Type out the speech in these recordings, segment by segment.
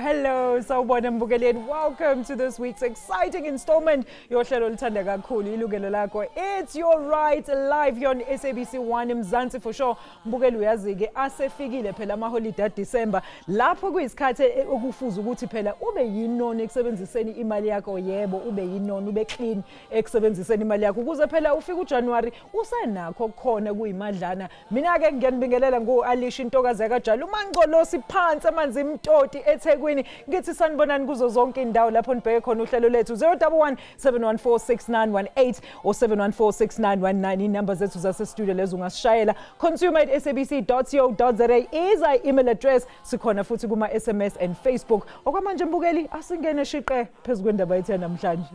Hello, sawubona mbukeli, and welcome to this week's exciting installment yohlelo olithanda kakhulu Yilungelo Lakho. It's your right live here on SABC 1 Mzansi for sure. Mbukeli uyazi ke asefikile phela ama holiday December lapho kuyisikhathi okufuza ukuthi phela ube yinoni ekusebenziseni imali yakho. Yebo, ube yinoni, ube clean ekusebenziseni imali yakho ukuze phela ufike uJanuary usenakho khona kuyimadlana. Mina ke ngiyanibingelela ngo-Alish intokazi yakajalo uMangcolosi phansi amanzi imtoti eThekwini. Ngithi sanibonani kuzo zonke indawo lapho nibheke khona uhlelo lethu 011 714 6918 or 714 6919 inamba zethu zase studio lezo ungasishayela. consumer@sabc.co.za is our email address. Sikhona futhi kuma SMS and Facebook. Okwamanje mbukeli asingene shiqe phezulu kwendaba yethu namhlanje.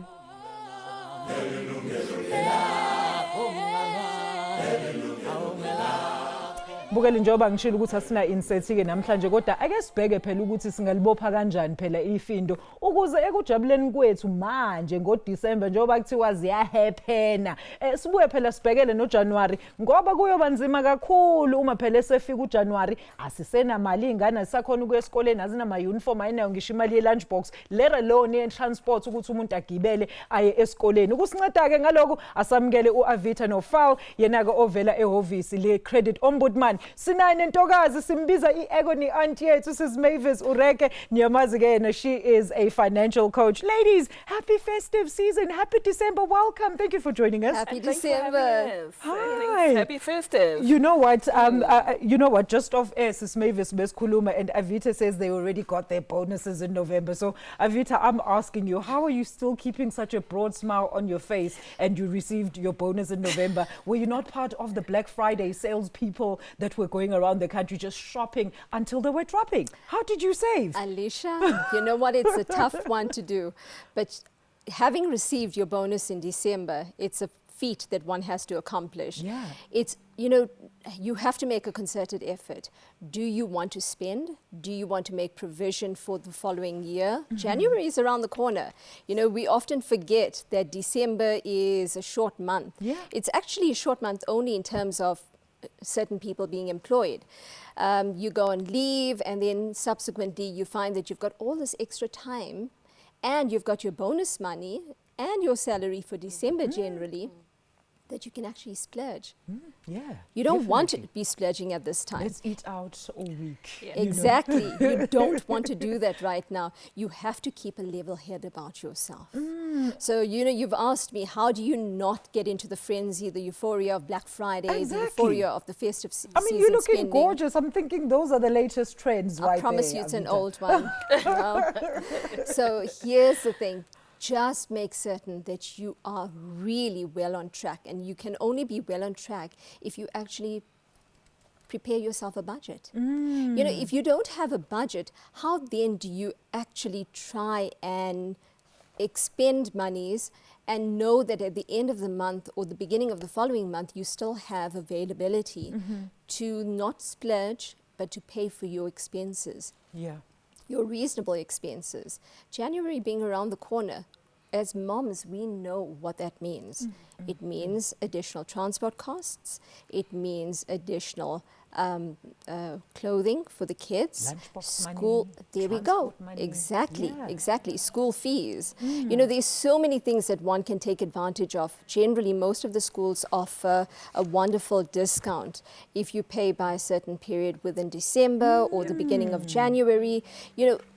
Mbukeli njengoba ngishilo ukuthi asina insert ke namhlanje kodwa ake sibheke phela ukuthi singalibopha kanjani phela ifindo ukuze ekujabuleni kwethu manje ngoDisember njengoba kuthiwa ziyahephena. Sibuye phela sibhekele noJanuary ngoba kuyoba nzima kakhulu uma phela esefika uJanuary asisena mali ingane sisakhona ukuya esikoleni azina ama uniform ayinayo ngisho imali ye lunch box let alone ye transport ukuthi umuntu agibele aye esikoleni. Ukusinceda ke ngaloko asamukele uAvita noFal yena ke ovela ehhovisi le credit ombudsman. Sinayine ntokazi simbiza iegoni auntie yethu sis Mavis Ureke niyamazi ke yena, she is a financial coach. Ladies, happy festive season, happy December, welcome, thank you for joining us. Happy December. Hi. Happy festive. You know what, just off air sis Mavis Beskuluma and Avita says they already got their bonuses in November. So Avita, I'm asking you, how are you still keeping such a broad smile on your face and you received your bonus in November? Were you not part of the Black Friday sales people that were going around the country just shopping until they were dropping? How did you save? Alicia, you know what? It's a tough one to do. But having received your bonus in December, it's a feat that one has to accomplish. Yeah. It's, you have to make a concerted effort. Do you want to spend? Do you want to make provision for the following year? Mm-hmm. January is around the corner. We often forget that December is a short month. Yeah. It's actually a short month only in terms of certain people being employed. You go on leave and then subsequently you find that you've got all this extra time and you've got your bonus money and your salary for December generally that you can actually splurge. Yeah. You don't want to be splurging at this time. Let's eat out all week. Yeah. Exactly. You don't want to do that right now. You have to keep a level head about yourself. So, you've asked me, how do you not get into the frenzy, the euphoria of Black Friday, the euphoria of the festive season I mean, you're looking gorgeous. I'm thinking those are the latest trends right there. I promise you it's an old one. So here's the thing. Just make certain that you are really well on track, and you can only be well on track if you actually prepare yourself a budget. If you don't have a budget, how then do you actually try and expend monies and know that at the end of the month or the beginning of the following month you still have availability to not splurge but to pay for your expenses? Yeah. Your reasonable expenses. January being around the corner, as moms, we know what that means. It means additional transport costs. It means additional clothing for the kids. Lunchbox school money, there we go. Money. Exactly. Yeah. Exactly. School fees. There's so many things that one can take advantage of. Generally, most of the schools offer a wonderful discount if you pay by a certain period within December or the beginning of January.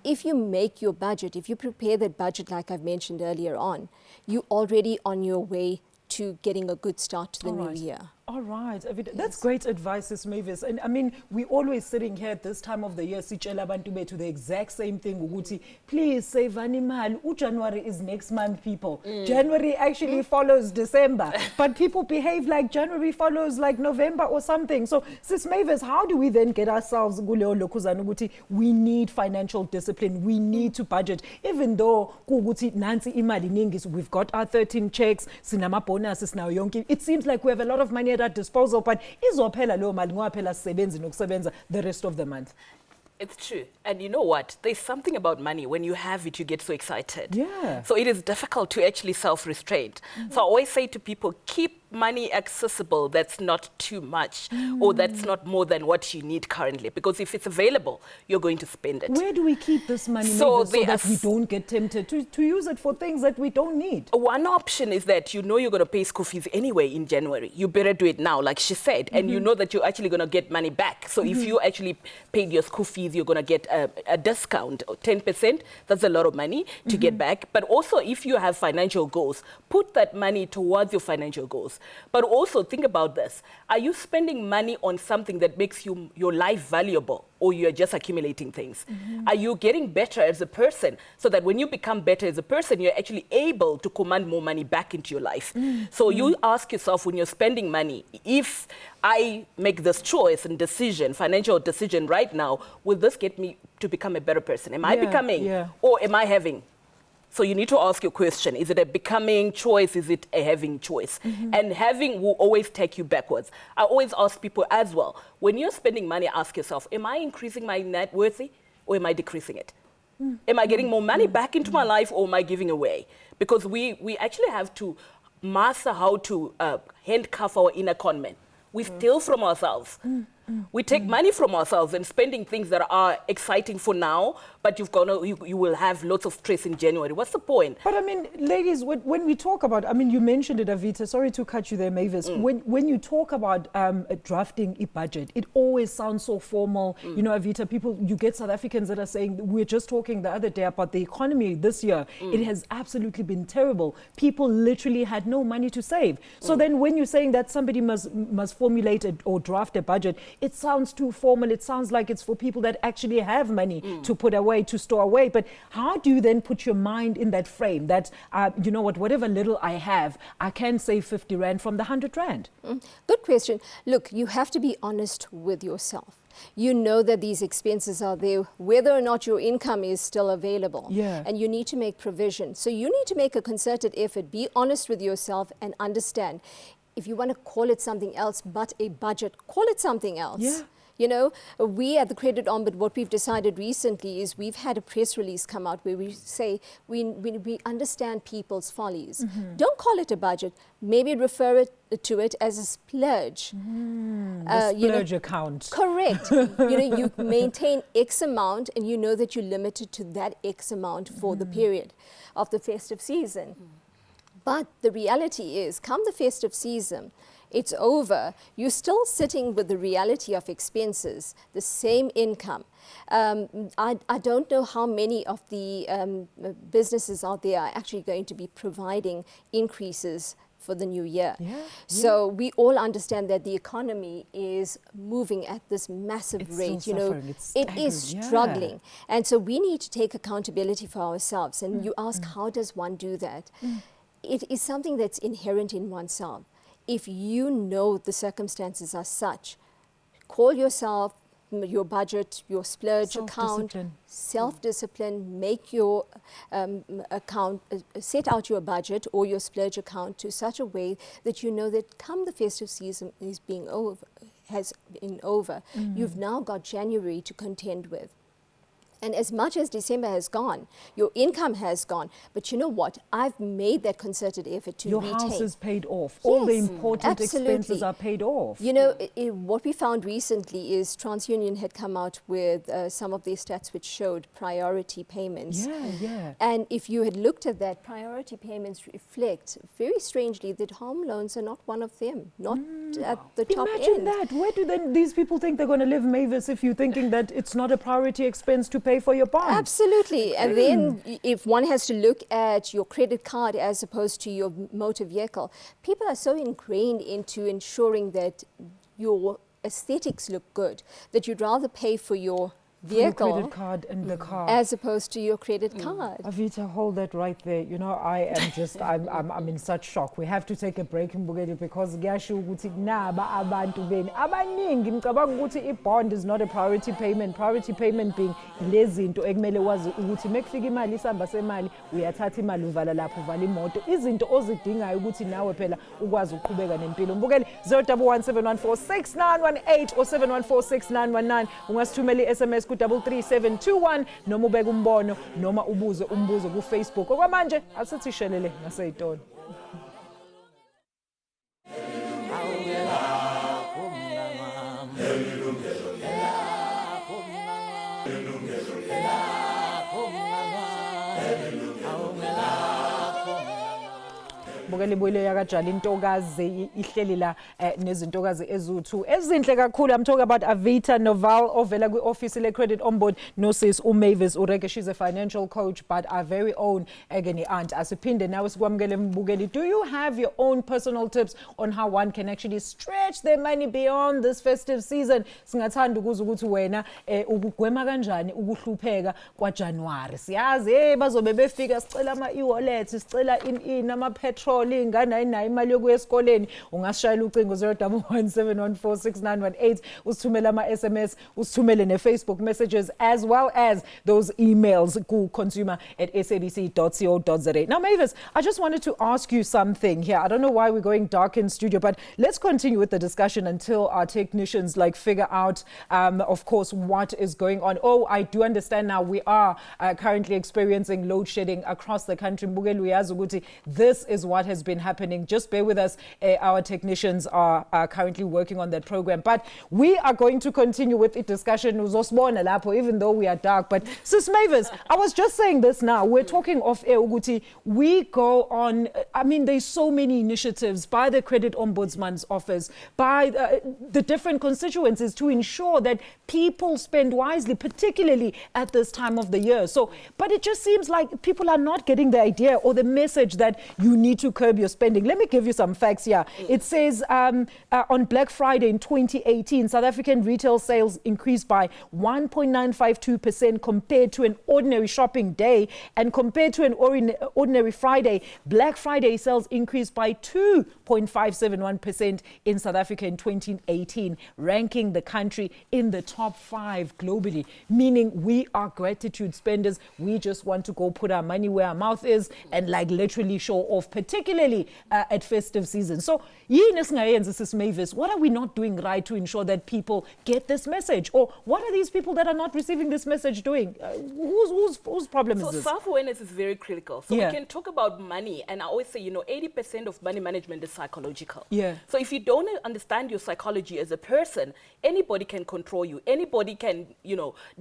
If you make your budget, if you prepare that budget like I've mentioned earlier on, you're already on your way to getting a good start to the new year. All right, that's great advice, Sis Mavis. And I mean, we always sitting here at this time of the year, sitshela abantu bethu the exact same thing. Ukuthi, please save animal. January is next month, people. January actually follows December, but people behave like January follows like November or something. So, Sis Mavis, how do we then get ourselves kuleo lokhuzana ukuthi we need financial discipline, we need to budget, even though kuguthi nansi imali ningi, we've got our 13 checks, sinama bonuses now yonke. It seems like we have a lot of money at our disposal, but izophela leyo mali ngoba phela sisebenzi nokusebenza the rest of the month. It's true. And you know what? There's something about money. When you have it, you get so excited. Yeah. So it is difficult to actually self-restrain. So I always say to people, keep money accessible that's not too much or that's not more than what you need currently. Because if it's available, you're going to spend it. Where do we keep this money, So Mavis, so that we don't get tempted to use it for things that we don't need? One option is that you know you're going to pay school fees anyway in January. You better do it now, like she said. And you know that you're actually going to get money back. So if you actually paid your school fees, you're going to get a discount, 10%. That's a lot of money to get back. But also, if you have financial goals, put that money towards your financial goals. But also think about this. Are you spending money on something that makes your life valuable, or you're just accumulating things? Are you getting better as a person so that when you become better as a person, you're actually able to command more money back into your life? So you ask yourself when you're spending money, if I make this choice and decision, financial decision right now, will this get me to become a better person? Am I becoming or am I having? So you need to ask your question. Is it a becoming choice? Is it a having choice? And having will always take you backwards. I always ask people as well, when you're spending money, ask yourself, am I increasing my net worth or am I decreasing it? Am I getting more money back into my life or am I giving away? Because we actually have to master how to handcuff our inner conman. We steal from ourselves. We take money from ourselves and spending things that are exciting for now, but you will have lots of stress in January. What's the point? But I mean, ladies, when we talk about, I mean, you mentioned it, Avita. Sorry to cut you there, Mavis. When you talk about drafting a budget, it always sounds so formal. You know, Avita, you get South Africans that are saying, we're just talking the other day about the economy this year. It has absolutely been terrible. People literally had no money to save. So then when you're saying that somebody must formulate or draft a budget, it sounds too formal. It sounds like it's for people that actually have money to put away, to store away. But how do you then put your mind in that frame that, you know what, whatever little I have, I can save 50 Rand from the 100 Rand? Good question. Look, you have to be honest with yourself. You know that these expenses are there, whether or not your income is still available. And you need to make provision. So you need to make a concerted effort, be honest with yourself and understand. If you want to call it something else but a budget, call it something else. You know, we at the Credit Ombud, what we've decided recently is we've had a press release come out where we say we understand people's follies. Don't call it a budget. Maybe refer to it as a splurge. The splurge account. Correct. You maintain X amount and you know that you're limited to that X amount for the period of the festive season. But the reality is, come the festive season, it's over, you're still sitting with the reality of expenses, the same income. I don't know how many of the businesses out there are actually going to be providing increases for the new year. So we all understand that the economy is moving at this massive rate. You know, it is struggling. And so we need to take accountability for ourselves. And you ask, how does one do that? It is something that's inherent in oneself. If you know the circumstances are such, call yourself, your budget, your splurge account, self-discipline, make your account, set out your budget or your splurge account to such a way that you know that come the festive season is being over, has been over, you've now got January to contend with. And as much as December has gone, your income has gone. But you know what? I've made that concerted effort to retain. Your house is paid off. All the important expenses are paid off. You know, what we found recently is TransUnion had come out with some of their stats which showed priority payments. And if you had looked at that, priority payments reflect, very strangely, that home loans are not one of them. Not at the top Imagine end. that. Where do then these people think they're going to live, Mavis, if you're thinking that it's not a priority expense to pay for your bond? Absolutely. And then if one has to look at your credit card as opposed to your motor vehicle, people are so ingrained into ensuring that your aesthetics look good that you'd rather pay for your vehicle credit card and the car. as opposed to your credit card. Avita, hold that right there. You know, I am just, I'm in such shock. We have to take a break in Bugedi because kuyasho ukuthi naba abantu beni abaningi ngicabanga ukuthi i-bond is not a priority payment. Priority payment being lezinto ekumele wazi ukuthi mekufika imali isamba semali uyathatha imali uvala lapho uvala imoto. Izinto ozidingayo ukuthi nawe phela ukwazi ukuqhubeka nempilo. Mbukeli 01171469118 or 71469119 ungasithumela i-SMS ku 33721 noma ubeka umbono noma ubuze umbuzo ku Facebook. Okwamanje asithi shelele ngaseyitolo. Bukele boyile yakajala intokazi ihleli la nezintokazi ezu2 ezinhle kakhulu. I'm talking about Avita Noval ovela kwi-office le-Credit Ombud nosis uMavis Ureke. She's a financial coach but our very own Egeni aunt. Asiphinde nawe sikwamukele Mbukeli. Do you have your own personal tips on how one can actually stretch their money beyond this festive season? Singathanda ukuza ukuthi wena ukugwema kanjani ukuhlupheka kwaJanuary. Siyazi bazobe befika sicela ama-e-wallet, sicela ama-petrol inganayi imali yokuya esikoleni. Ungasishayela ucingo 01171469118 usithumele ama-SMS, usithumele ne-Facebook messages as well as those emails ku consumer@sabc.co.za. Now Mavis, I just wanted to ask you something here. I don't know why we're going dark in studio, but let's continue with the discussion until our technicians figure out of course what is going on. Oh, I do understand now we are currently experiencing load shedding across the country. Mbukeli uyazi ukuthi this is what has been happening. Just bear with us. Our technicians are currently working on that program. But we are going to continue with the discussion, even though we are dark. But Sis Mavis, I was just saying this now. We're talking off air, Uguti. We go on, there's so many initiatives by the Credit Ombudsman's office, by the different constituencies to ensure that people spend wisely, particularly at this time of the year. So, but it just seems like people are not getting the idea or the message that you need to curb your spending. Let me give you some facts here. It says on Black Friday in 2018, South African retail sales increased by 1.952% compared to an ordinary shopping day. And compared to an ordinary Friday, Black Friday sales increased by 2.571% in South Africa in 2018, ranking the country in the top 5 globally, meaning we are gratitude spenders. We just want to go put our money where our mouth is and literally show off, particularly at festive season. So, Mavis, what are we not doing right to ensure that people get this message? Or what are these people that are not receiving this message doing? Whose problem is this? So self-awareness is very critical. So we can talk about money, and I always say, 80% of money management is psychological. Yeah. So if you don't understand your psychology as a person, anybody can control you. Anybody can,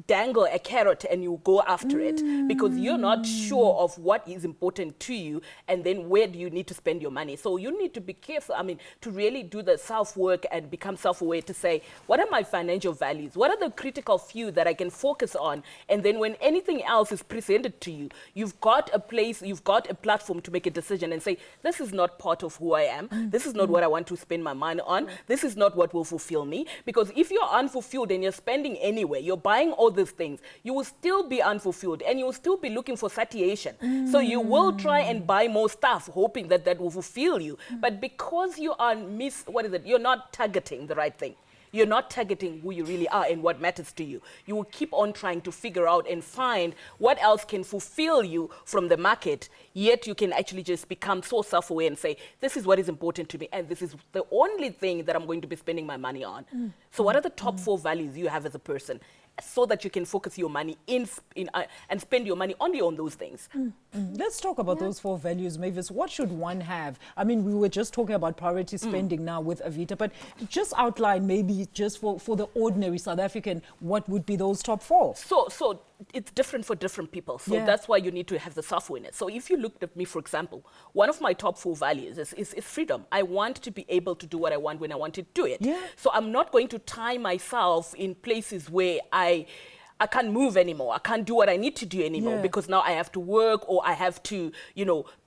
dangle a carrot and you go after it because you're not sure of what is important to you and then where do you need to spend your money. So you need to be careful, to really do the self-work and become self-aware to say, what are my financial values? What are the critical few that I can focus on? And then when anything else is presented to you, you've got a place, you've got a platform to make a decision and say, this is not part of who I am. This is not what I want to spend my money on. This is not what will fulfill me. Because if you're unfulfilled and you're spending anyway, you're buying all these things, you will still be unfulfilled and you will still be looking for satiation. So you will try and buy more stuff, hoping that that will fulfill you. But because you are you're not targeting the right thing. You're not targeting who you really are and what matters to you. You will keep on trying to figure out and find what else can fulfill you from the market, yet you can actually just become so self-aware and say, this is what is important to me and this is the only thing that I'm going to be spending my money on. So what are the top 4 values you have as a person so that you can focus your money and spend your money only on those things? Let's talk about those 4 values, Mavis. What should one have? We were just talking about priority spending now with Avita, but just outline maybe just for the ordinary South African, what would be those top 4? So it's different for different people. So Yeah. that's why you need to have the self-awareness. So if you looked at me, for example, one of my top 4 values is freedom. I want to be able to do what I want when I want to do it. Yeah. So I'm not going to tie myself in places where I can't move anymore. I can't do what I need to do anymore Yeah. because now I have to work, or I have to,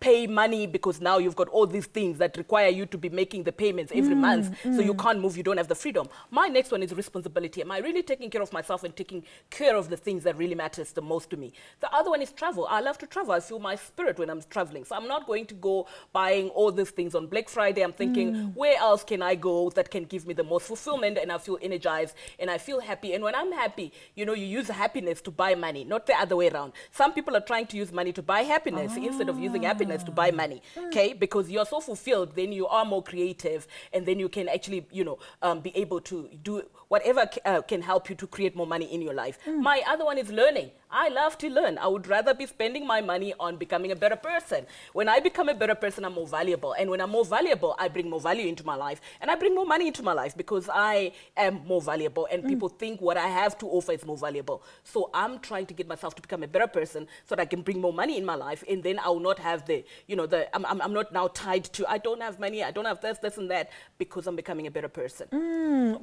pay money, because now you've got all these things that require you to be making the payments every month. So you can't move, you don't have the freedom. My next one is responsibility. Am I really taking care of myself and taking care of the things that really matters the most to me? The other one is travel. I love to travel. I feel my spirit when I'm traveling. So I'm not going to go buying all these things on Black Friday. I'm thinking, where else can I go that can give me the most fulfillment, and I feel energized and I feel happy. And when I'm happy, you use happiness to buy money, not the other way around. Some people are trying to use money to buy happiness instead of using happiness to buy money, okay? Because you're so fulfilled, then you are more creative, and then you can actually, be able to do whatever can help you to create more money in your life. My other one is learning. I love to learn. I would rather be spending my money on becoming a better person. When I become a better person, I'm more valuable. And when I'm more valuable, I bring more value into my life. And I bring more money into my life because I am more valuable. And people think what I have to offer is more valuable. So I'm trying to get myself to become a better person so that I can bring more money in my life. And then I will not have I'm not now tied to, I don't have money, I don't have this and that, because I'm becoming a better person.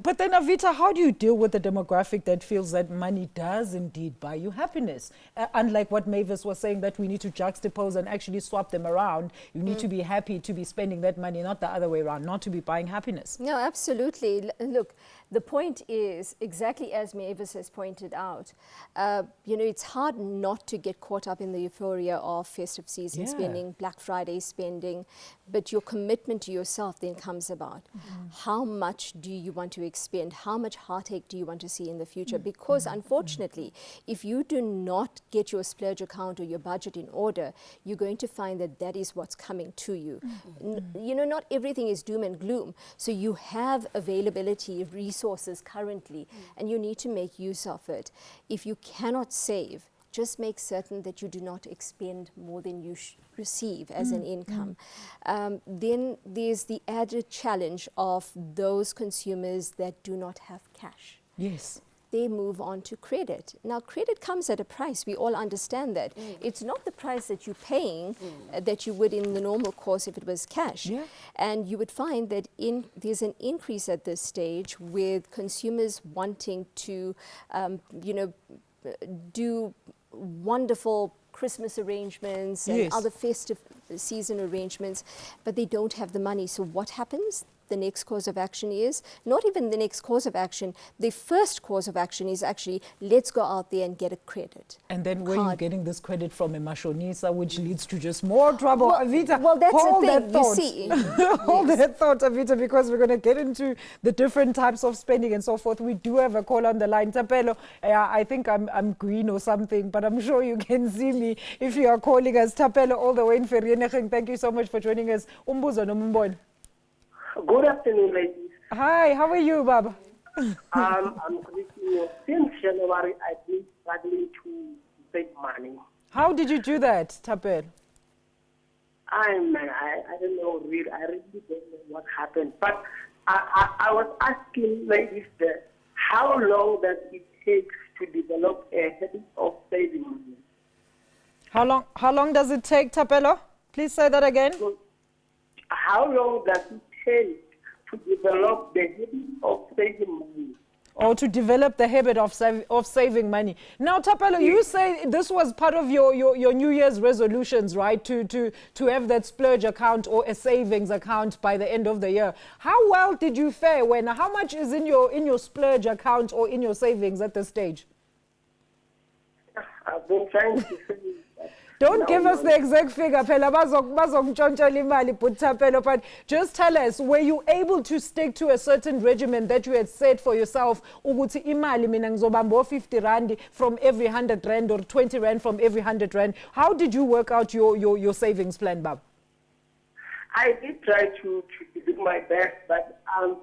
But then, Avita, how do you deal with the demographic that feels that money does indeed buy you happiness? Unlike what Mavis was saying, that we need to juxtapose and actually swap them around. You need to be happy to be spending that money, not the other way around, not to be buying happiness. No, absolutely. Look, the point is, exactly as Mavis has pointed out, it's hard not to get caught up in the euphoria of festive season spending, Black Friday spending, but your commitment to yourself then comes about. How much do you want to expend? How much heartache do you want to see in the future? Because unfortunately, if you do not get your splurge account or your budget in order, you're going to find that that is what's coming to you. Not everything is doom and gloom. So you have availability, resources currently, and you need to make use of it. If you cannot save, just make certain that you do not expend more than you receive as an income. Then there's the added challenge of those consumers that do not have cash. Yes. They move on to credit. Now, credit comes at a price. We all understand that. It's not the price that you're paying that you would in the normal course if it was cash. Yeah. And you would find that there's an increase at this stage with consumers wanting to, do wonderful Christmas arrangements and other festive season arrangements, but they don't have the money. So what happens? The next course of action is not even the next course of action. The first course of action is actually, let's go out there and get a credit. And then where you're getting this credit from a mashonisa, which leads to just more trouble. Avita, well, that's hold the that thing, thought. you see. Hold that thought, Avita, because we're going to get into the different types of spending and so forth. We do have a call on the line. Tapelo, I think I'm green or something, but I'm sure you can see me if you are calling us. Tapelo, all the way in Vereeniging. Thank you so much for joining us. Umbuzo nomumbona. Good afternoon, ladies. Hi, how are you, Baba? I'm greeting you. Since January, I've been struggling to save money. How did you do that, Tapel? I don't know, really. I really don't know what happened. But I was asking ladies that how long does it take to develop a habit of saving money? How long does it take, Tapelo? Please say that again. So, how long does it take to develop the habit of saving money? Or to develop the habit of saving money. Now, Tapelo, you say this was part of your New Year's resolutions, right? To have that splurge account or a savings account by the end of the year. How well did you fare when? How much is in your splurge account or in your savings at this stage? I've been trying to say that. Don't give us the exact figure, phela bazokuntshontshola imali, but Tapelo, but just tell us, were you able to stick to a certain regimen that you had set for yourself? Ukuthi imali mina ngizobamba 50 rand from every 100 rand or 20 rand from every 100 rand. How did you work out your savings plan, Bab? I did try to do my best, but I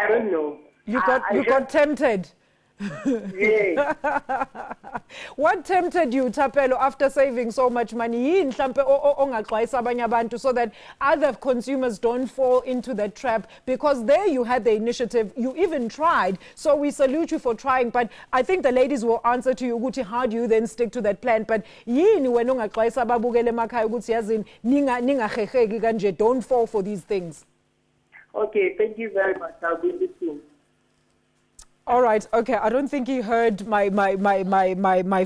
don't know. You got tempted. Yeah. What tempted you, Thapelo, after saving so much money, yini mhlambe ongaxwayisa abanye abantu so that other consumers don't fall into that trap? Because there you had the initiative, you even tried, so we salute you for trying, but I think the ladies will answer to you ukuthi how do you then stick to that plan? But yini wena ongaxwayisa ababukele emakhaya ukuthi yazini ningaheheki kanje, don't fall for these things? Okay, thank you very much. I'll be listening. All right, okay. I don't think he heard my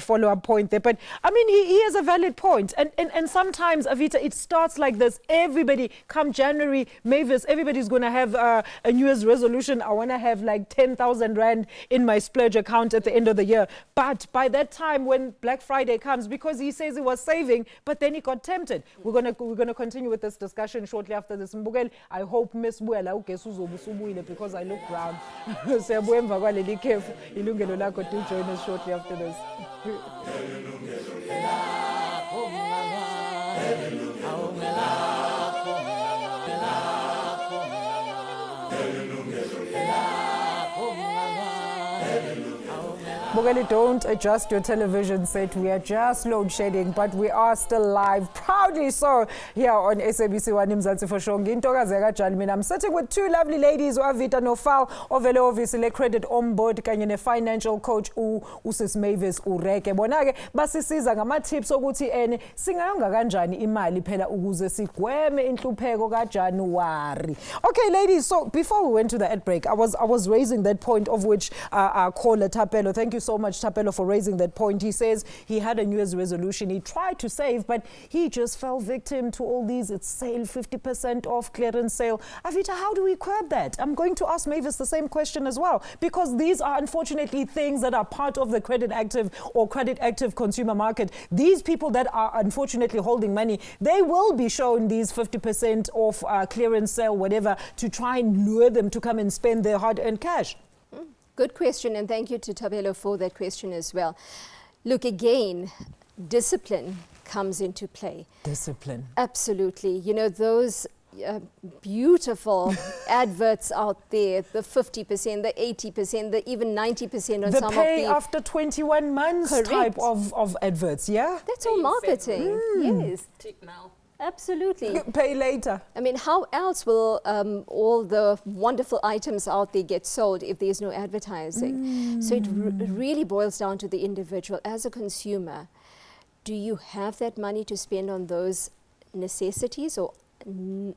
follow-up point there, but I mean, he has a valid point. And sometimes, Avita, it starts like this. Everybody, come January, Mavis, everybody's going to have a New Year's resolution. I want to have like 10,000 Rand in my splurge account at the end of the year. But by that time, when Black Friday comes, because he says he was saving, but then he got tempted. We're gonna continue with this discussion shortly after this. Mbugel, I hope Miss Buela ukesuzobusubuyile because I look brown. Yilungelo Lakho to join us shortly after this. Bogeli, don't adjust your television set. We are just load shedding, but we are still live, proudly so, here on SABC One Mzansi for sure. I'm sitting with two lovely ladies, Avita Nofal, ovele obviously le credit on board, kanye ne financial coach usis Mavis Ureke. Bonake basisiza ngama tips ukuthi ene singayonga kanjani imali phela ukuze sigweme inhlupheko kaJanuary. Okay, ladies, so before we went to the ad break, I was raising that point of which our caller Thapelo, thank you so much, Thapelo, for raising that point. He says he had a New Year's resolution. He tried to save, but he just fell victim to all these. It's sale, 50% off, clearance sale. Avita, how do we curb that? I'm going to ask Mavis the same question as well, because these are unfortunately things that are part of the credit active consumer market. These people that are unfortunately holding money, they will be shown these 50% off clearance sale, whatever, to try and lure them to come and spend their hard-earned cash. Good question, and thank you to Thapelo for that question as well. Look, again, discipline comes into play. Discipline. Absolutely. You know, those beautiful adverts out there, the 50%, the 80%, the even 90% on the some of the... pay after 21 months Correct. type of adverts, yeah? That's all marketing. Yes. Tick now. Absolutely. Pay later. I mean, how else will all the wonderful items out there get sold if there's no advertising? So it really boils down to the individual. As a consumer, do you have that money to spend on those necessities or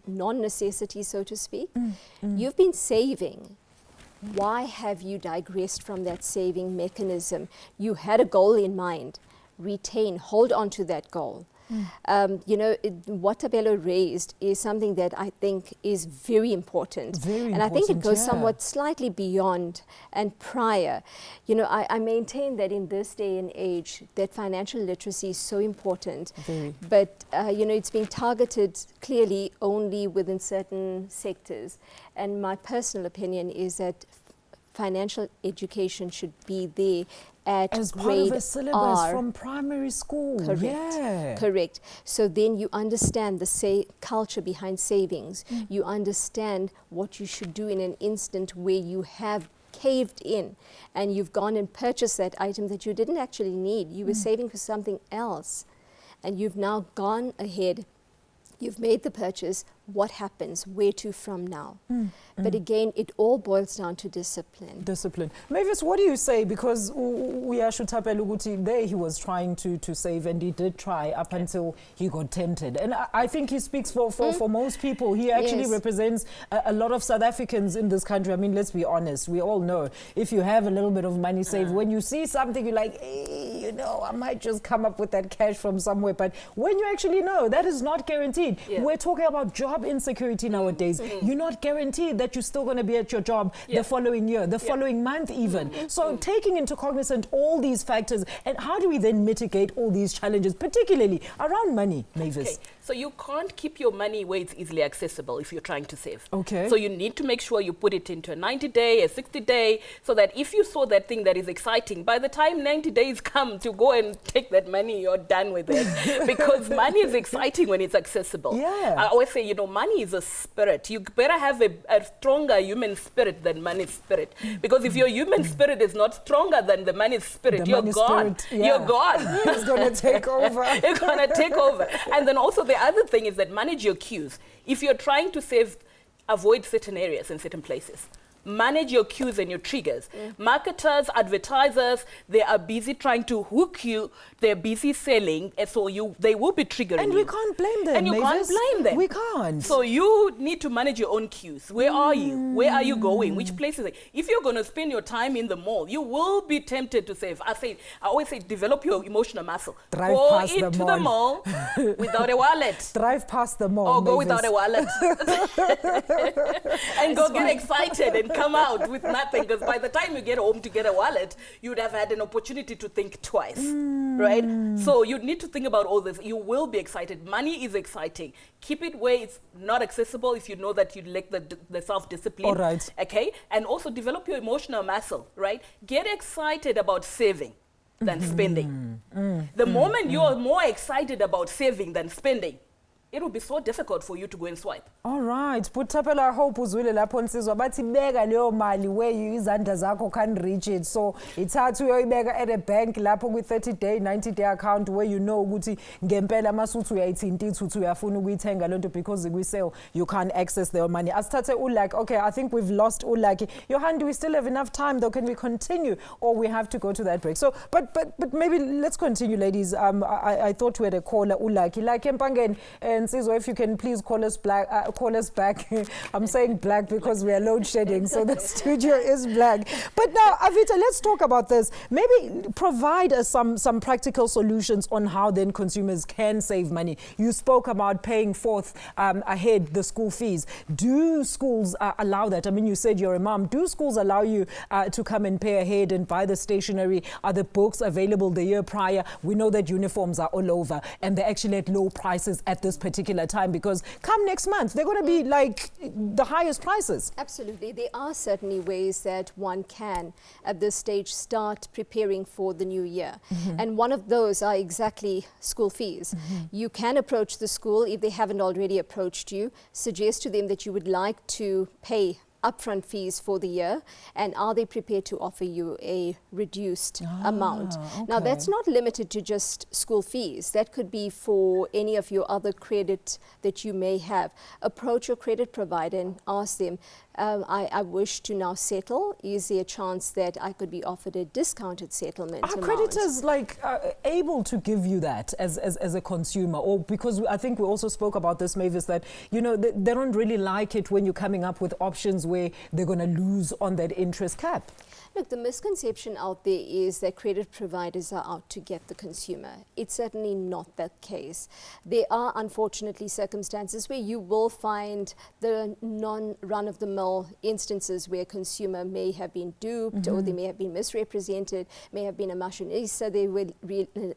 non-necessities, so to speak? You've been saving. Why have you digressed from that saving mechanism? You had a goal in mind. Retain, hold on to that goal. You know, what Thapelo raised is something that I think is very important. And I think it goes somewhat slightly beyond and prior. You know, I maintain that in this day and age, that financial literacy is so important. But, you know, it's being targeted clearly only within certain sectors. And my personal opinion is that financial education should be there at as part grade of a syllabus R. from primary school. Correct. Yeah. Correct. So then you understand the culture behind savings. You understand what you should do in an instant where you have caved in and you've gone and purchased that item that you didn't actually need. You were saving for something else and you've now gone ahead. You've made the purchase. What happens? Where to from now? But again, it all boils down to discipline. Discipline. Mavis, what do you say? Because we are Thapelo there, he was trying to save, and he did try up until he got tempted. And I think he speaks for most people. He actually represents a lot of South Africans in this country. I mean, let's be honest. We all know if you have a little bit of money saved, when you see something, you're like, hey, you know, I might just come up with that cash from somewhere. But when you actually know, that is not guaranteed. We're talking about job insecurity nowadays. You're not guaranteed that you're still going to be at your job the following year, the following month even. So taking into cognizance all these factors, and how do we then mitigate all these challenges, particularly around money, Mavis? Okay. So you can't keep your money where it's easily accessible if you're trying to save. Okay. So you need to make sure you put it into a 90-day, a 60-day, so that if you saw that thing that is exciting, by the time 90 days come to go and take that money, you're done with it. Because money is exciting when it's accessible. Yeah. I always say, you know, money is a spirit. You better have a stronger human spirit than money's spirit. Because if your human spirit is not stronger than the money's spirit, you're gone. You're gone. It's going to take over. You're going to take over. And then also the other thing is that manage your queues. If you're trying to save, avoid certain areas and certain places. Manage your cues and your triggers. Marketers, advertisers, they are busy trying to hook you. They're busy selling, and so they will be triggering you. And we can't blame them. And you can't blame them. We can't. So you need to manage your own cues. Where are you? Where are you going? Which places? If you're going to spend your time in the mall, you will be tempted to save. I always say, develop your emotional muscle. Drive go past into the mall without a wallet. Drive past the mall. Or go without a wallet. And go get excited and come out with nothing, because by the time you get home to get a wallet, you'd have had an opportunity to think twice, right? So you need to think about all this. You will be excited. Money is exciting. Keep it where it's not accessible if you know that you lack the self-discipline. All right. Okay? And also develop your emotional muscle, right? Get excited about saving than spending. The moment you're more excited about saving than spending, it will be so difficult for you to go and swipe. All right. Putapela, I hope uzwile lapho nsizwa bathi beka leyo mali where izandla zakho can reach it. So it's hard to uyoyibeka at a bank lapho kwi 30-day, 90-day account where you know ukuthi ngempela masuthi uyayithinta ithuthi uyafuna ukuyithenga lonto because kwi-sale you can't access their money. Asithathe uLucky. Okay, I think we've lost uLucky. Johan, do we still have enough time though? Can we continue or we have to go to that break? So but maybe let's continue, ladies. I thought we had a caller uLucky. Like Mpangeni, and Nsizwa, if you can please call us back. I'm saying black because we are load shedding, so the studio is black. But now, Avita, let's talk about this. Maybe provide us some practical solutions on how then consumers can save money. You spoke about paying forth ahead the school fees. Do schools allow that? I mean, you said you're a mom. Do schools allow you to come and pay ahead and buy the stationery? Are the books available the year prior? We know that uniforms are all over and they're actually at low prices at this particular time, because come next month they're going to be like the highest prices. Absolutely. There are certainly ways that one can at this stage start preparing for the new year. And one of those are exactly school fees. You can approach the school if they haven't already approached you, suggest to them that you would like to pay upfront fees for the year, and are they prepared to offer you a reduced amount? Okay. Now, that's not limited to just school fees. That could be for any of your other credit that you may have. Approach your credit provider and ask them, I wish to now settle. Is there a chance that I could be offered a discounted settlement Are amount? creditors able to give you that as a consumer? Or because I think we also spoke about this, Mavis, that you know they don't really like it when you're coming up with options where they're going to lose on that interest cap. Look, the misconception out there is that credit providers are out to get the consumer. It's certainly not that case. There are unfortunately circumstances where you will find the non-run-of-the-mill instances where a consumer may have been duped or they may have been misrepresented, may have been a machinista they were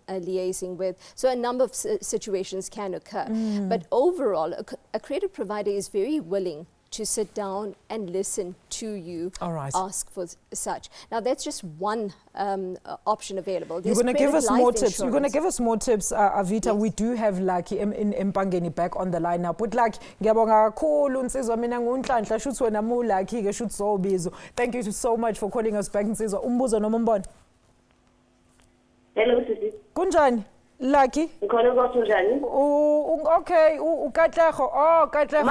liaising with. So a number of situations can occur. But overall, a credit provider is very willing to sit down and listen to you, ask for such. Now, that's just one option available. You're going to give us more tips. You're going to give us more tips, Avita. Yes. We do have Lucky in Mpangeni back on the line now. But Lucky, ngiyabonga kakhulu Nsizwa, mina ngunhlanhla shuthi wena mu Lucky ke shuthi sobizo. Thank you so much for calling us back, Nsizwa. Umbuzo noma umbono? Hello, Sisi. Kunjani? Lucky. Ngikhona kunjani? Okay, uKatlego. Oh, Katlego.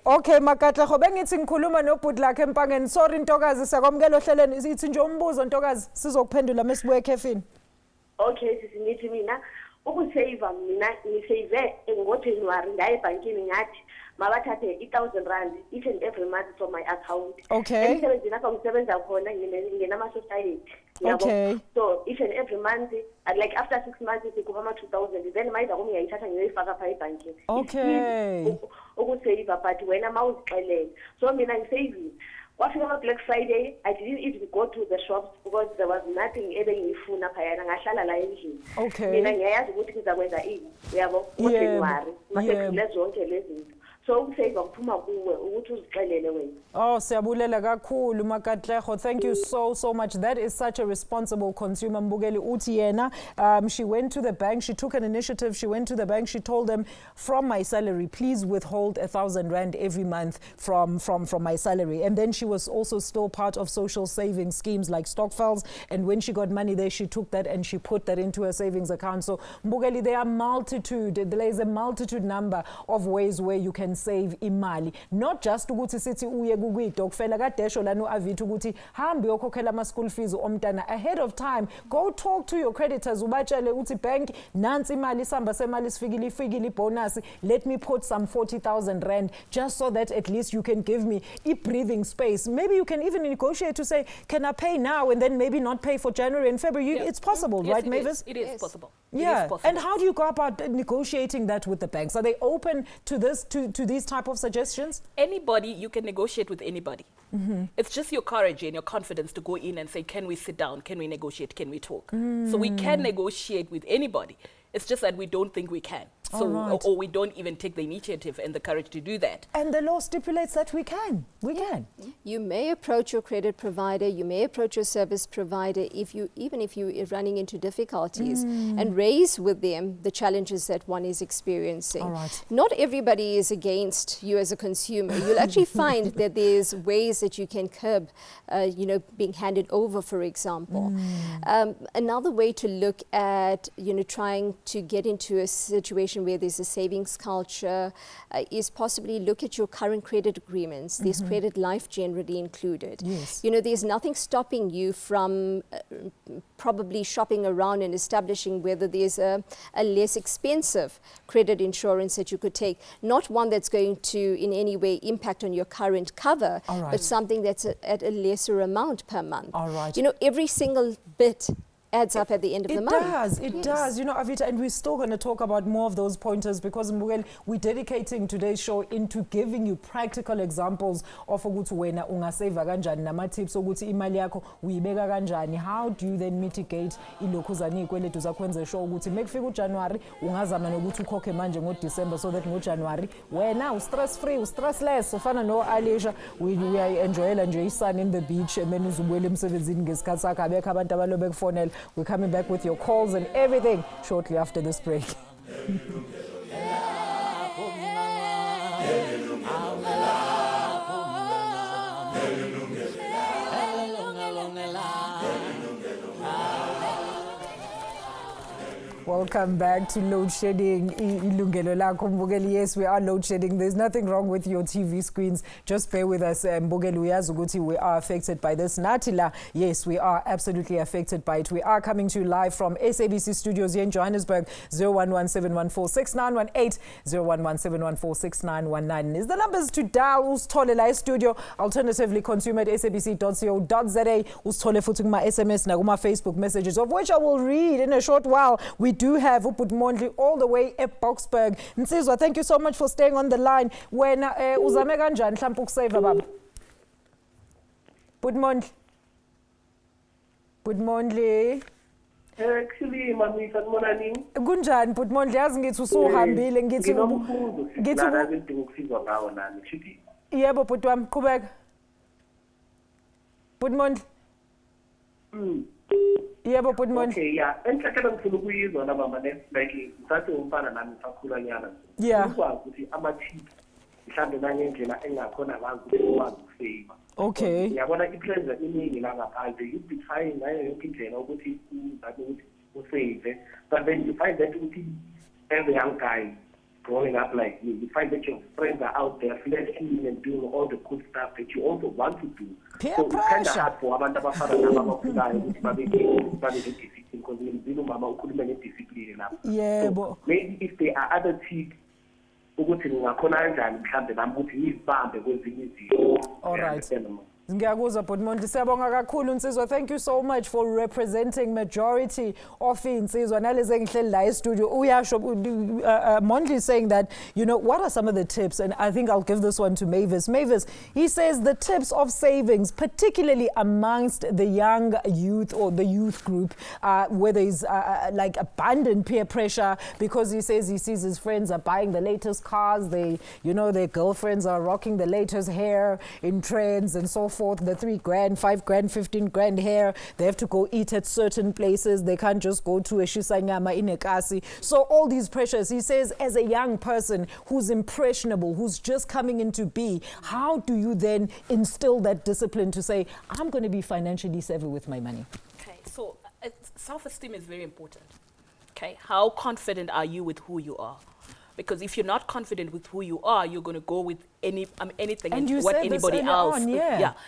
Okay, Makatlego. Bengithi ngikhuluma nobhuti lakhe Mpangeni. Sorry Ntokazi, siyakwamukela ohlelweni. Sithi nje umbuzo Ntokazi, sizokuphendula mesibuye ekhefini. Okay, Sisi, ngithi mina ukusave mina ngisave ngoJanuary ndaye ebhankini ngathi mabathathe 1,000 rand each and every month from my account. Okay. Emsebenzini lapho ngisebenza khona nginama-society. Okay. So each and every month, like after 6 months, sikhupha ama-2,000. Then maybe ngiyayithatha ngiyoyifaka pha ebhankini. Okay. Ukusave but wena mawuzixelele. So mina ngisaving What about Black Friday? I didn't even go to the shops because there was nothing ebengiyifuna phayana ngahlala la endlini. Okay. Mina ngiyayazi ukuthi ngizakwenza ini. Uyabo? January. Mase zonke lezi zinto. So ukusave ukuphuma kuwe ukuthi uzixelele wena. Oh, siyabulela kakhulu Makatleho. Thank you so much. That is such a responsible consumer. Mbugeli uthi yena, she went to the bank, she took an initiative, she went to the bank, she told them, from my salary, please withhold 1,000 rand every month from my salary. And then she was also still part of social savings schemes like Stokvels. And when she got money there, she took that and she put that into her savings account. So Mbugeli, there is a multitude number of ways where you can save imali. Not just ukuthi sithi uye kuyidokfela kadesho lana uAvita ukuthi hambe uyokhokhela ama school fees omntana ahead of time. Go talk to your creditors ubatshele uthi bank nansi imali isamba semali sifikile bonus, let me put some 40,000 rand just so that at least you can give me a breathing space. Maybe you can even negotiate to say, can I pay now and then maybe not pay for January and February? It's possible, right, Mavis? It is possible. Yeah. It is possible. And how do you go about negotiating that with the banks? Are they open to this, to these type of suggestions? Anybody, you can negotiate with anybody. It's just your courage and your confidence to go in and say, can we sit down? Can we negotiate? Can we talk? So we can negotiate with anybody. It's just that we don't think we can. So, or we don't even take the initiative and the courage to do that. And the law stipulates that we can. We can. You may approach your credit provider, you may approach your service provider even if you are running into difficulties and raise with them the challenges that one is experiencing. Not everybody is against you as a consumer. You'll actually find that there's ways that you can curb, being handed over, for example. Another way to look at, trying to get into a situation where there's a savings culture is possibly look at your current credit agreements. There's credit life generally included. Yes. There's nothing stopping you from probably shopping around and establishing whether there's a less expensive credit insurance that you could take. Not one that's going to in any way impact on your current cover, but something that's at a lesser amount per month. Every single bit adds up at the end of the month. It does. Avita, and we're still going to talk about more of those pointers because Mbugeli, we're dedicating today's show into giving you practical examples of ukuthi wena ungaseva kanjani nama tips ukuthi imali yakho uyibeka kanjani. How do you then mitigate ilokhuzana ikweletu zakwenze show ukuthi mekufika uJanuary ungazama nokuthi ukhokhe manje ngoDecember so that ngoJanuary wena stress free, stressless ufana no Alisha we enjoyela nje isun in the beach and then uzubuyela emsebenzini ngesikhathi sakho abekho abantu abalobe kufonela. We're coming back with your calls and everything shortly after this break. Welcome back to Load Shedding. Yilungelo Lakho, Mbugeli. Yes, we are load shedding. There's nothing wrong with your TV screens. Just bear with us. Mbugeli, we are affected by this. Natila, yes, we are absolutely affected by it. We are coming to you live from SABC studios here in Johannesburg. 011-714-6918, 011-714-6919 is the numbers to dial. Usithole la studio. Alternatively, consume at sabc.co.za. Usithole futhi kuma SMS na kuma Facebook messages, of which I will read in a short while. We do have Uput all the way at Boksburg. Nsizwa, thank you so much for staying on the line. When uzame kanjani mhlawumbe ukusave baba? Budmondli. Actually, mami sanibonani. Kunjani Budmondli? Yazi ngithi usuhambile ngithi ngithi ukusizwa ngawo nami. Chithi. Yebo bhuti wami, qhubeka. Budmondli. Yebo Budmondli. Okay, yeah. Enhlekela ngifuna ukuyizwa la mama like ngisathi umfana nami sakhulanyana. Ukwazi ukuthi ama-tip mhlambe nangendlela engakhona ngazi ukuthi ukwazi ukusave. Okay. Yabona i-trends iningi la ngaphandle. You be trying ngayo yonke indlela ukuthi usave. But then you find that ukuthi as a young guy growing up like me, you find that your friends are out there flexing and doing all the cool stuff that you also want to do. Peer so pressure. It's kind of hard for abantu abafana nabakhulayo ukuthi babe discipline because ngizilo mama ukhuluma nge-discipline lapho. Yebo. Maybe if there are other tips ukuthi ngingakhona kanjani mhlambe nami ukuthi ngizibambe kwezinye izinto. All right. Ngiyakuzwa Butmondi, siyabonga kakhulu Nsizwa. Thank you so much for representing majority of insizwa. Nalezi engihleli la e-studio uyasho Mondli is saying that, you know, what are some of the tips, and I think I'll give this one to Mavis. Mavis, he says the tips of savings, particularly amongst the young youth or the youth group, where there's like abundant peer pressure, because he says he sees his friends are buying the latest cars, they, you know, their girlfriends are rocking the latest hair in trends and so forth, the 3 grand, 5 grand, 15 grand hair. They have to go eat at certain places. They can't just go to a shisanyama in Ekasi. So all these pressures, he says, as a young person who's impressionable, who's just coming into be, how do you then instill that discipline to say, I'm going to be financially savvy with my money? Okay, so self-esteem is very important. Okay, how confident are you with who you are? Because if you're not confident with who you are, you're going to go with anything and what anybody else,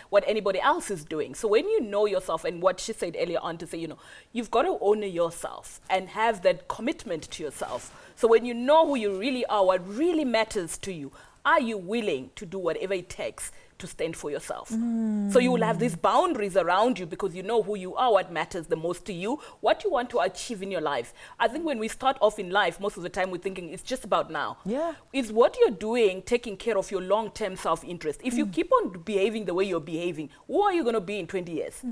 what anybody else is doing. So when you know yourself, and what she said earlier on to say, you know, you've got to honor yourself and have that commitment to yourself. So when you know who you really are, what really matters to you, are you willing to do whatever it takes to stand for yourself? So you will have these boundaries around you because you know who you are, what matters the most to you, what you want to achieve in your life. I think when we start off in life, most of the time we're thinking it's just about now. Is what you're doing taking care of your long-term self-interest? If you keep on behaving the way you're behaving, who are you going to be in 20 years?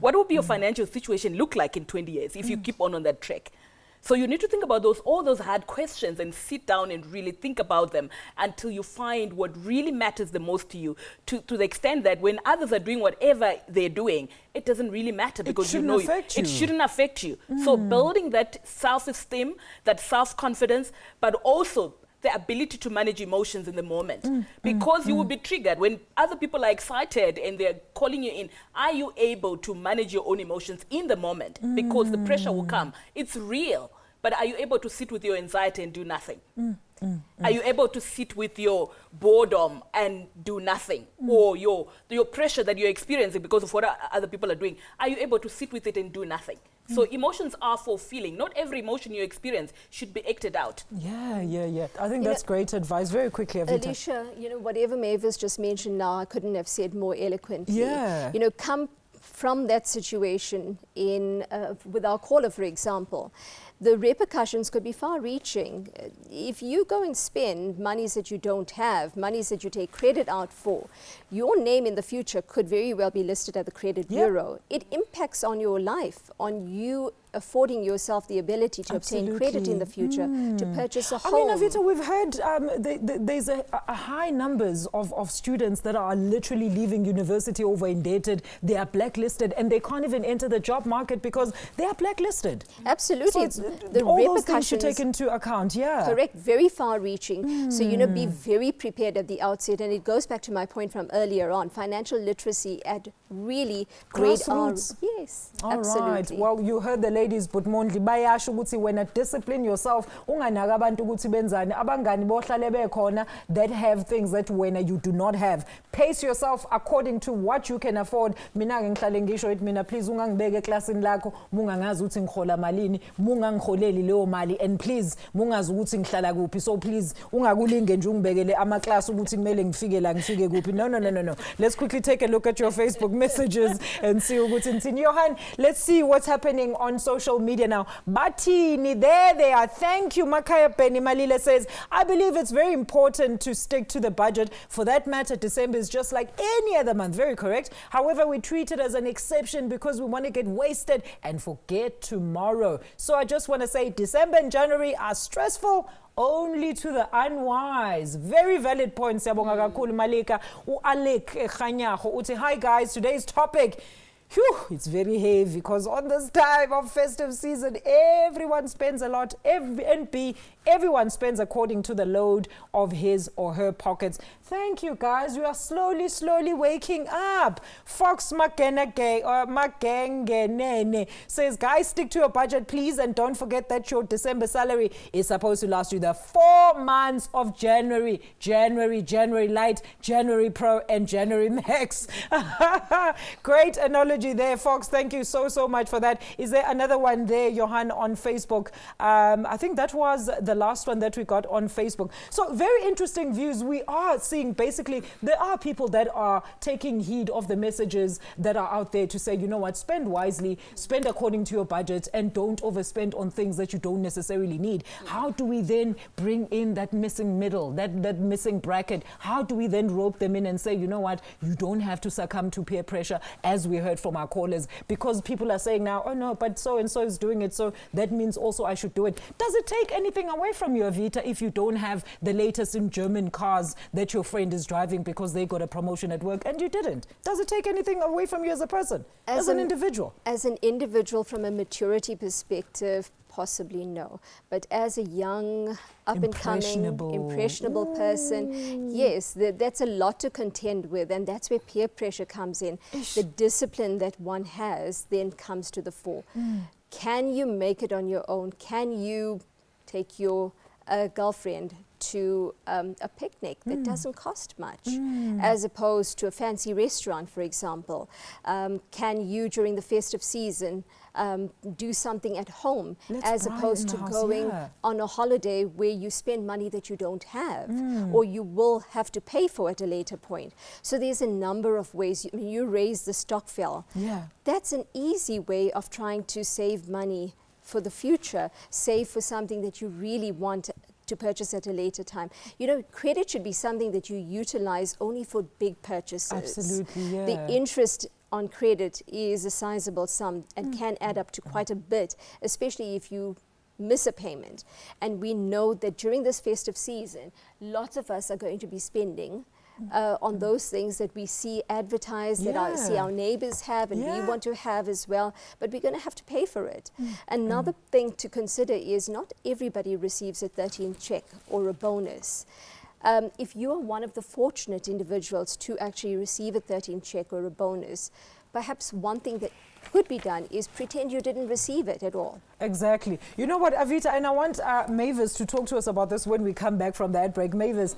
What will be your financial situation look like in 20 years if you keep on that track? So you need to think about all those hard questions and sit down and really think about them until you find what really matters the most to you, to the extent that when others are doing whatever they're doing, it doesn't really matter because you know it shouldn't affect you. So building that self-esteem, that self-confidence, but also the ability to manage emotions in the moment, because you will be triggered when other people are excited and they're calling you in. Are you able to manage your own emotions in the moment? Because the pressure will come. It's real, but are you able to sit with your anxiety and do nothing? Are you able to sit with your boredom and do nothing? Or your pressure that you're experiencing because of what other people are doing? Are you able to sit with it and do nothing? So emotions are for feeling. Not every emotion you experience should be acted out. I think that's great advice. Very quickly, Avita. Alicia, you know, whatever Mavis just mentioned now, I couldn't have said more eloquently. You know, come from that situation in with our caller, for example, the repercussions could be far-reaching. If you go and spend monies that you don't have, monies that you take credit out for, your name in the future could very well be listed at the credit bureau. It impacts on your life, on you affording yourself the ability to obtain credit in the future, to purchase a home. I mean, Avita, we've heard there's a high numbers of students that are literally leaving university over-indebted. They are blacklisted and they can't even enter the job market because they are blacklisted. Absolutely. So the all repercussions those things should take into account, correct, very far-reaching. So, you know, be very prepared at the outset. And it goes back to my point from earlier on, financial literacy at really grade R. Yes, absolutely. Right. Well, you heard the ladies, but Mondli bayasho ukuthi when discipline yourself, unganaka abantu ukuthi benzani, abangani bohlale bekhona that have things that when you do not have. Pace yourself according to what you can afford. Mina ngihlale ngisho it mina please ungangibeke eklasini lakho, mungangazi ukuthi ngikhola malini, mungangikholeli leyo mali, and please mungazi ukuthi ngihlala kuphi. So please ungakulinge nje ungibekele ama class ukuthi kumele ngifike la ngifike kuphi. No. Let's quickly take a look at your Facebook messages and see ukuthi nthini. Johan, let's see what's happening on social media now. Batini, there they are. Thank you. Makaya Penny Malile says, I believe it's very important to stick to the budget. For that matter, December is just like any other month. Very correct. However, we treat it as an exception because we want to get wasted and forget tomorrow. So I just want to say December and January are stressful only to the unwise. Very valid point. Siyabonga kakhulu Malika. Alek Khanyago uthi, hi guys, today's topic. Whew, it's very heavy because on this time of festive season, everyone spends a lot. Everyone spends according to the load of his or her pockets. Thank you, guys. We are slowly waking up. Fox Makenge says, guys, stick to your budget, please, and don't forget that your December salary is supposed to last you the 4 months of January. January Light, January Pro, and January Max. Great analogy there, Fox. Thank you so much for that. Is there another one there, Johan, on Facebook? I think that was the last one that we got on Facebook. So very interesting views. We are seeing basically there are people that are taking heed of the messages that are out there to say, you know what, spend wisely, spend according to your budget, and don't overspend on things that you don't necessarily need. How do we then bring in that missing middle, that missing bracket? How do we then rope them in and say, you know what, you don't have to succumb to peer pressure, as we heard from our callers, because people are saying now, oh no, but so and so is doing it, so that means also I should do it. Does it take anything away from you, Avita, if you don't have the latest in German cars that your friend is driving because they got a promotion at work and you didn't? Does it take anything away from you as a person, as an individual? As an individual, from a maturity perspective, possibly no. But as a young, up-and-coming, impressionable person, yes, that's a lot to contend with, and that's where peer pressure comes in. The discipline that one has then comes to the fore. Can you make it on your own? Can you take your girlfriend to a picnic that doesn't cost much, as opposed to a fancy restaurant, for example? Can you, during the festive season, do something at home, as opposed to going on a holiday where you spend money that you don't have, or you will have to pay for at a later point? So there's a number of ways. You raise the stokvel. That's an easy way of trying to save money for the future, save for something that you really want to purchase at a later time. You know, credit should be something that you utilize only for big purchases. Absolutely, yeah. The interest on credit is a sizable sum and can add up to quite a bit, especially if you miss a payment. And we know that during this festive season, lots of us are going to be spending on those things that we see advertised, that see our neighbors have, and we want to have as well, but we're going to have to pay for it. Another thing to consider is not everybody receives a 13th check or a bonus. If you are one of the fortunate individuals to actually receive a 13th check or a bonus, perhaps one thing that could be done is pretend you didn't receive it at all. Exactly. You know what, Avita, and I want Mavis to talk to us about this when we come back from that break. Mavis,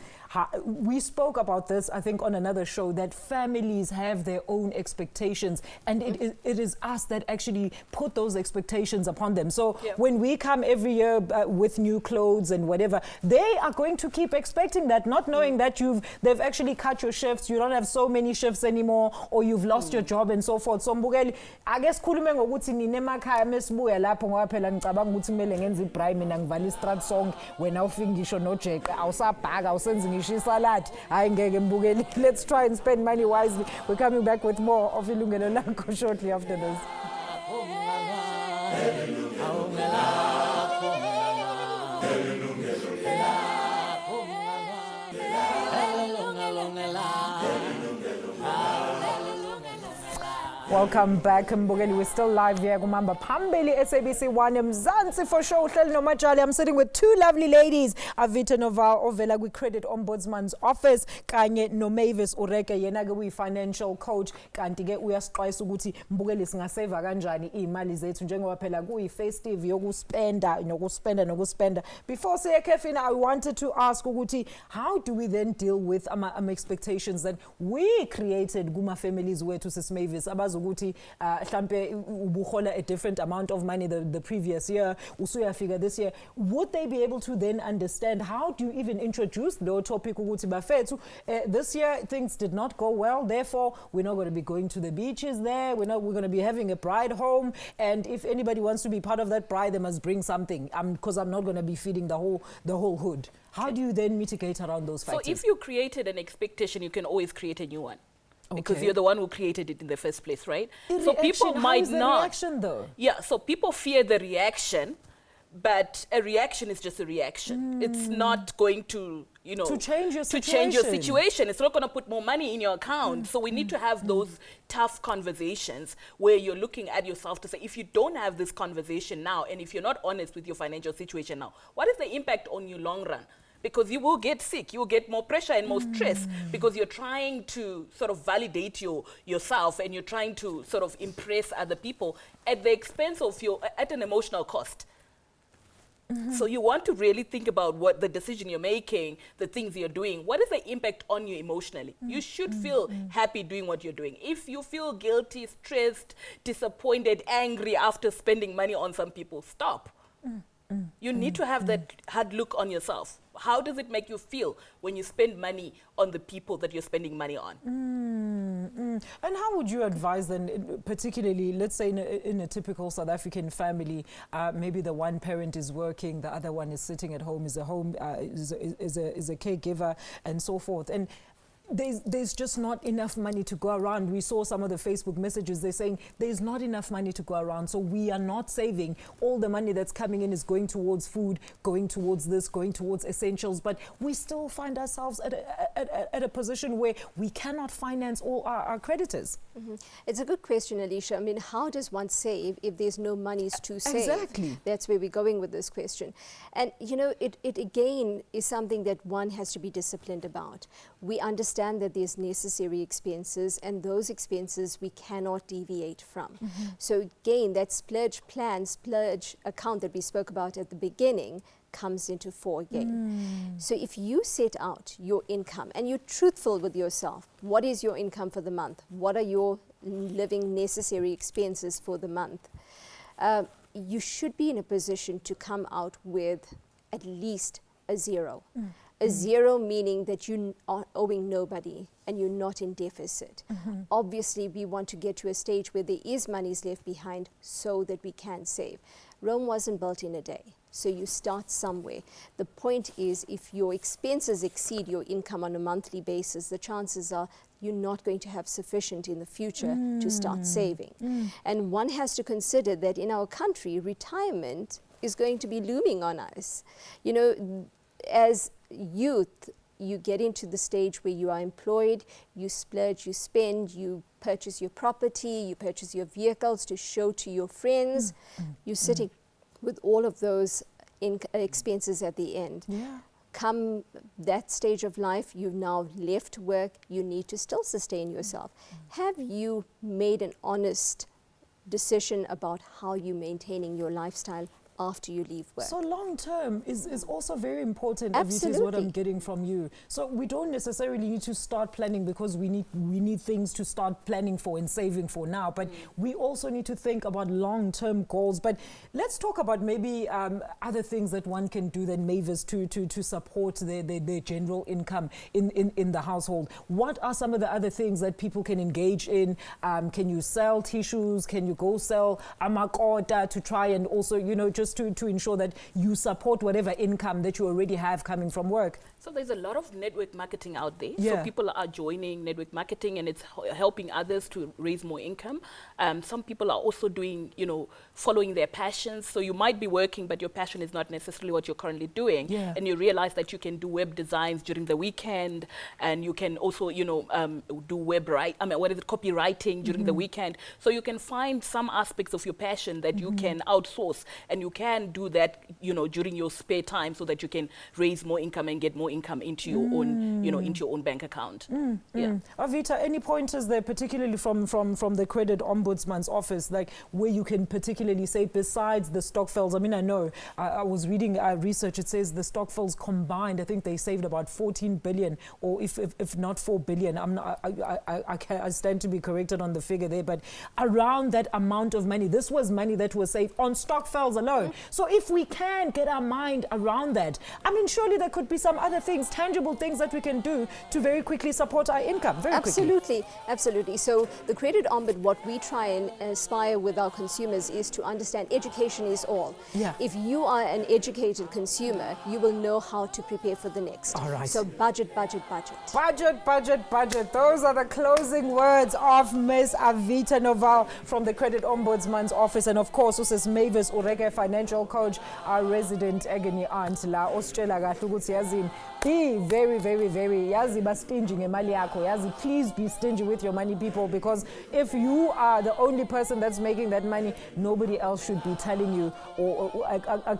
we spoke about this, I think, on another show, that families have their own expectations, and it is us that actually put those expectations upon them. So when we come every year with new clothes and whatever, they are going to keep expecting that, not knowing that they've actually cut your shifts, you don't have so many shifts anymore, or you've lost your job and so forth. So Mbukeli, I guess khulume ngokuthi nina emakhaya mesibuya lapho ngoba phela ngicabanga ukuthi kumele ngenze ibrayi mina ngivala istrat song wena ufika ngisho noJack awusabhaka awusenzi ngisho isalad hayi ngeke Mbukeli. Let's try and spend money wisely. We're coming back with more of Yilungelo Lakho shortly after this. Welcome back, Mbukeli. We're still live here. Kumamba Phambili, SABC 1 Mzansi for show. Uhleli noMajali. I'm sitting with two lovely ladies, Avita Noval ovela kwi-Credit Ombudsman's Office, kanye no Mavis Ureke, yena ke uyi-financial coach. Kanti ke uyasixwayisa ukuthi Mbukeli singaseva kanjani imali zethu njengoba phela kuyi-festive yokuspenda nokuspenda. Before siye khefini, I wanted to ask ukuthi, how do we then deal with expectations that we created kuma families wethu, sis Mavis, abazi ukuthi mhlambe ubuhola a different amount of money the previous year, usuyafika this year. Would they be able to then understand? How do you even introduce the topic ukuthi bafethu, this year things did not go well, therefore we're not going to be going to the beaches there, we're going to be having a bride home, and if anybody wants to be part of that bride, they must bring something, because I'm not going to be feeding the whole hood. How do you then mitigate around those factors? So if you created an expectation, you can always create a new one. Because you're the one who created it in the first place, right? So people might not. Reaction though? Yeah, so people fear the reaction, but a reaction is just a reaction. It's not going to, to change your situation. It's not going to put more money in your account. So we need to have those tough conversations where you're looking at yourself to say, if you don't have this conversation now, and if you're not honest with your financial situation now, what is the impact on you long run? Because you will get sick, you will get more pressure and more stress, because you're trying to sort of validate yourself, and you're trying to sort of impress other people at the expense of at an emotional cost. So you want to really think about what the decision you're making, the things you're doing, what is the impact on you emotionally? You should feel happy doing what you're doing. If you feel guilty, stressed, disappointed, angry after spending money on some people, stop. You need to have that hard look on yourself. How does it make you feel when you spend money on the people that you're spending money on? And how would you advise then, particularly, let's say in a typical South African family, maybe the one parent is working, the other one is sitting at home, is a caregiver, and so forth. And there's just not enough money to go around. We saw some of the Facebook messages. They're saying there's not enough money to go around, so we are not saving. All the money that's coming in is going towards food, going towards this, going towards essentials, but we still find ourselves at a position where we cannot finance all our creditors. It's a good question, Alicia. I mean, how does one save if there's no monies to save? Exactly. That's where we're going with this question. And, you know, it again is something that one has to be disciplined about. We understand that there's necessary expenses, and those expenses we cannot deviate from. So again, that splurge account that we spoke about at the beginning comes into fore again. So if you set out your income and you're truthful with yourself, what is your income for the month? What are your living necessary expenses for the month? You should be in a position to come out with at least a zero. A zero meaning that you are owing nobody and you're not in deficit. Obviously, we want to get to a stage where there is monies left behind so that we can save. Rome wasn't built in a day, so you start somewhere. The point is, if your expenses exceed your income on a monthly basis, the chances are you're not going to have sufficient in the future to start saving. And one has to consider that in our country, retirement is going to be looming on us. You know, as youth, you get into the stage where you are employed, you splurge, you spend, you purchase your property, you purchase your vehicles to show to your friends. You're sitting with all of those expenses at the end. Come that stage of life, you've now left work, you need to still sustain yourself. Have you made an honest decision about how you're maintaining your lifestyle after you leave work? So long term is also very important. Absolutely. Is what I'm getting from you. So we don't necessarily need to start planning because we need things to start planning for and saving for now, but we also need to think about long term goals. But let's talk about maybe other things that one can do then, Mavis, to support their general income in the household. What are some of the other things that people can engage in? Can you sell tissues? Can you go sell amakota to try and also, you know, just to ensure that you support whatever income that you already have coming from work? So there's a lot of network marketing out there. Yeah. So people are joining network marketing, and it's helping others to raise more income. Some people are also doing, you know, following their passions. So you might be working, but your passion is not necessarily what you're currently doing. Yeah. And you realize that you can do web designs during the weekend, and you can also, you know, do copywriting during the weekend. So you can find some aspects of your passion that you can outsource, and you can do that, you know, during your spare time, so that you can raise more income and get more income into your own, you know, into your own bank account. Avita, any pointers there, particularly from the Credit Ombudsman's office, like where you can particularly say besides the Stokvels? I mean, I know I was reading research. It says the Stokvels combined, I think they saved about 14 billion, or if not 4 billion. I stand to be corrected on the figure there, but around that amount of money. This was money that was saved on Stokvels alone. So if we can get our mind around that, I mean, surely there could be some other things, tangible things that we can do to very quickly support our income. Absolutely. So the Credit Ombud, what we try and aspire with our consumers is to understand education is all. Yeah. If you are an educated consumer, you will know how to prepare for the next. All right. So budget. Budget. Those are the closing words of Ms. Avita Noval from the Credit Ombudsman's office. And of course, this is Mavis Ureke, financial coach, our resident agony aunt la Australia kahle ukuthi yazini. Be very yazi ba stingy ngemali yakho. Yazi, please be stingy with your money, people, because if you are the only person that's making that money, nobody else should be telling you or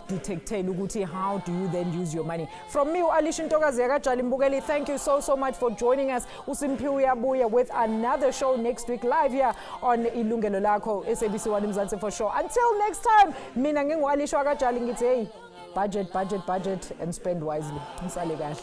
dictating ukuthi how do you then use your money. From me, Alicia Ntokazi yakajali Mbukeli, thank you so much for joining us. Usimpiwe Abuya with another show next week live here on Yilungelo Lakho, SABC 1 Mzansi for sure. Until next time, mina ngingu Alicia yakajali ngithi hey, budget and spend wisely. Nisale kahle.